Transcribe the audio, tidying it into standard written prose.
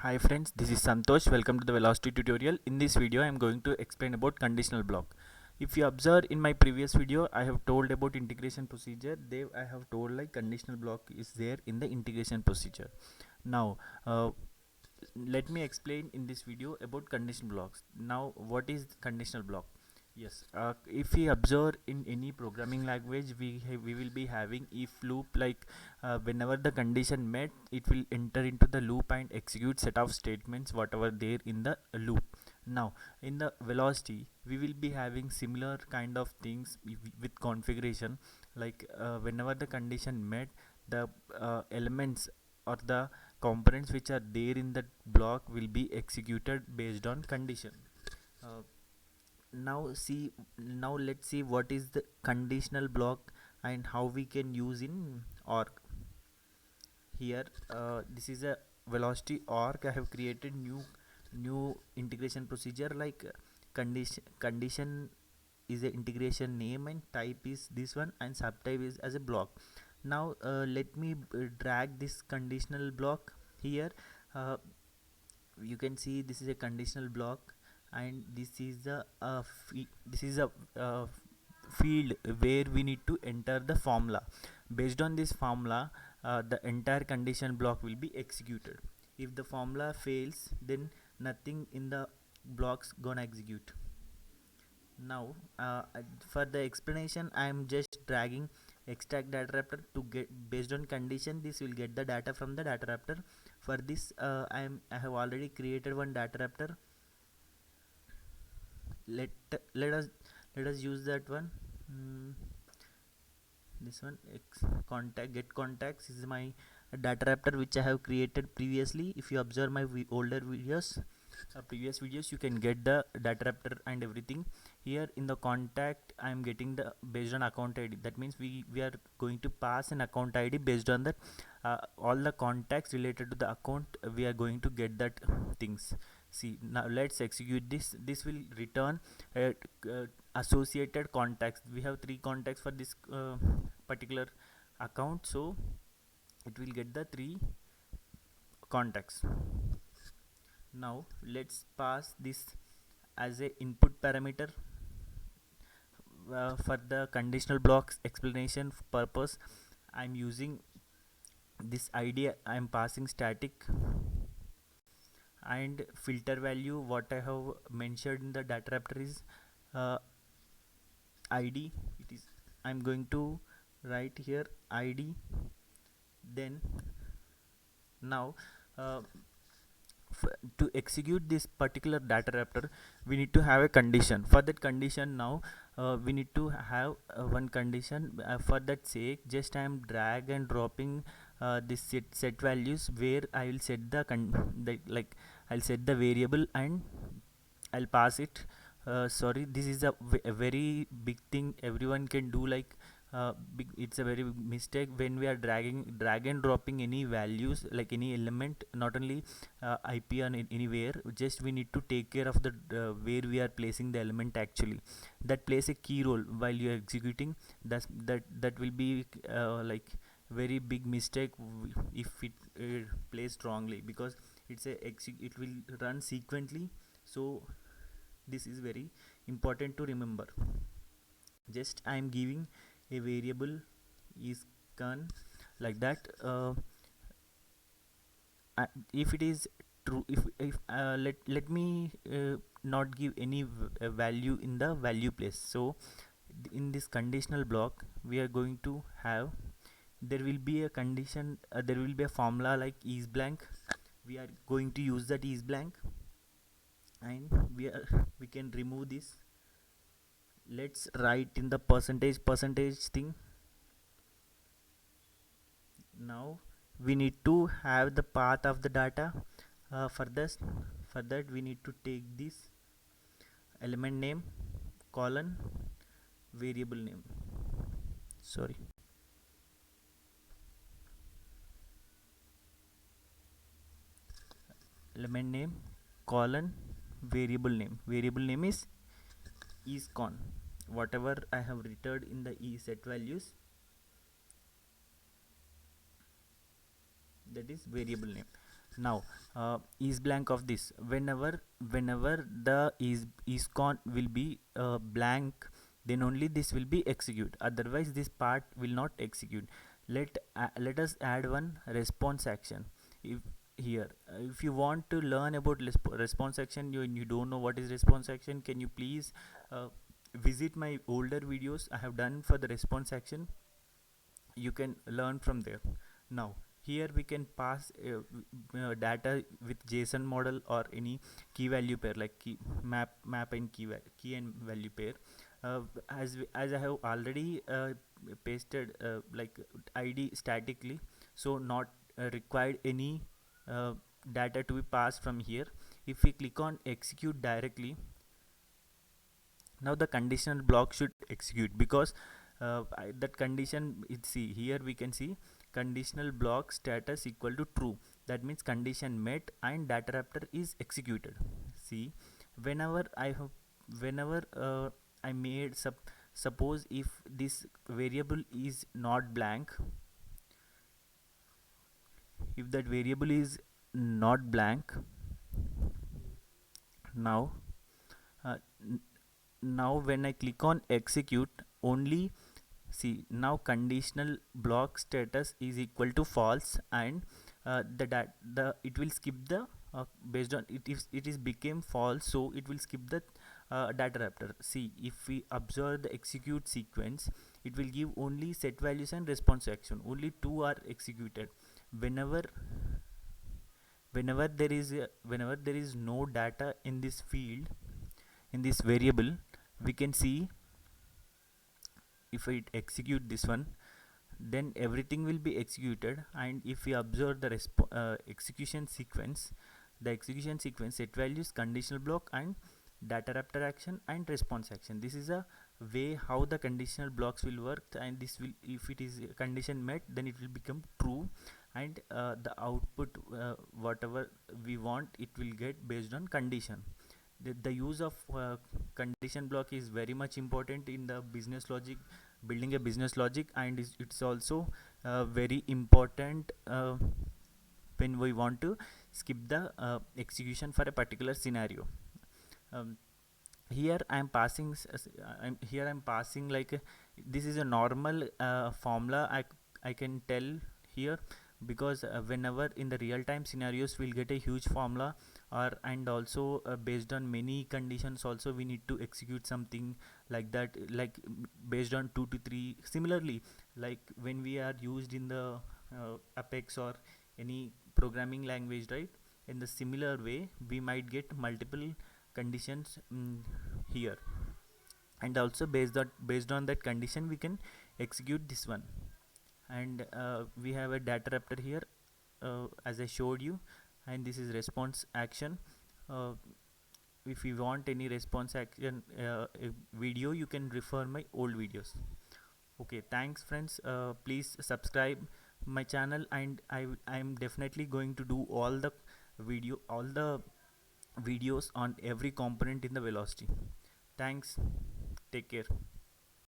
Hi friends, this is Santosh. Welcome to the Velocity tutorial. In this video, I am going to explain about conditional block. If you observe in my previous video, I have told about integration procedure. There I have told like conditional block is there in the integration procedure. Now, let me explain in this video about conditional blocks. Now, what is conditional block? Yes, if we observe in any programming language, we will be having if loop, like whenever the condition met, it will enter into the loop and execute set of statements whatever there in the loop. Now in the velocity we will be having similar kind of things with configuration, like whenever the condition met, the elements or the components which are there in that block will be executed based on condition. uh, now let's see what is the conditional block and how we can use in org. Here this is a velocity org. I have created new integration procedure, like condition is a integration name and type is this one and subtype is as a block. Now let me drag this conditional block here. uh, you can see this is a conditional block, and this is a field where we need to enter the formula. Based on this formula, the entire condition block will be executed. If the formula fails, then nothing in the blocks gonna execute. Now for the explanation, I am just dragging extract data wrapper to get based on condition. This will get the data from the data wrapper. For this I have already created one data wrapper. let let us let us use that one. This one contact get contacts is my data wrapper which I have created previously. If you observe my older videos, previous videos, you can get the data wrapper and everything. Here in the contact I am getting the based on account ID. That means we are going to pass an account ID. Based on that, all the contacts related to the account, we are going to get that things. See, now let's execute this will return uh, uh, associated contacts. We have 3 contacts for this particular account, so it will get the 3 contacts. Now let's pass this as a input parameter. For the conditional blocks explanation purpose, I'm using this id. I'm passing static and filter value. What I have mentioned in the data wrapper is uh, id. It is, I'm going to write here id. Then now uh, to execute this particular data wrapper, we need to have a condition. For that condition, now we need to have one condition. For that sake, just I am drag and dropping this set values, where I will set the like I'll set the variable and I'll pass it. Sorry, this is a very big thing everyone can do, like it's a very big mistake when we are drag and dropping any values, like any element, not only ip on anywhere. Just we need to take care of the where we are placing the element. Actually, that plays a key role while you are executing. That will be like very big mistake if it plays wrongly, because it will run sequentially. So this is very important to remember. Just I am giving a variable is con, like that. If it is true, if let me not give any value in the value place. So in this conditional block, we are going to have, there will be a condition, there will be a formula like is blank. We are going to use that is blank, and we can remove this. Let's write in the percentage thing. Now we need to have the path of the data. For that we need to take this element name colon variable name, sorry, element name colon variable name is con. Whatever I have returned in the e set values, that is variable name. Now is blank of this, whenever the is con will be blank, then only this will be execute, otherwise this part will not execute. Let us add one response action. If here if you want to learn about response action, you don't know what is response action, can you please visit my older videos I have done for the response action, you can learn from there. Now here we can pass data with JSON model or any key value pair, like map and key and value pair. As I have already pasted like ID statically, so not required any uh, data to be passed from here. If we click on execute directly, now the conditional block should execute, because that condition, see here we can see conditional block status equal to true, that means condition met and data raptor is executed. See, whenever I have whenever I made suppose if this variable is not blank, if that variable is not blank, now uh, now when I click on execute, only see now conditional block status is equal to false, and the it will skip the based on it, if it is became false, so it will skip the data raptor. See, if we observe the execute sequence, it will give only set values and response action, only two are executed. Whenever whenever there is whenever there is no data in this field, in this variable, we can see if I execute this one, then everything will be executed. And if we observe the execution sequence, the execution sequence set values, conditional block, and data raptor action and response action. This is a way how the conditional blocks will work, and this will, if it is condition met, then it will become true, and the output whatever we want, it will get based on condition. The use of condition block is very much important in the business logic, building a business logic, and it's also very important when we want to skip the execution for a particular scenario. um, Here I'm passing like this is a normal formula I can tell here, because whenever in the real time scenarios we'll get a huge formula, or and also based on many conditions also we need to execute something like that, like based on 2 to 3. Similarly, like when we are used in the Apex or any programming language, right, in the similar way we might get multiple conditions here, and also based on that condition we can execute this one. And we have a data raptor here, as I showed you, and this is response action. uh, if you want any response action video, you can refer my old videos. Okay, thanks friends, please subscribe my channel, and I'm definitely going to do all the videos on every component in the velocity. Thanks, take care.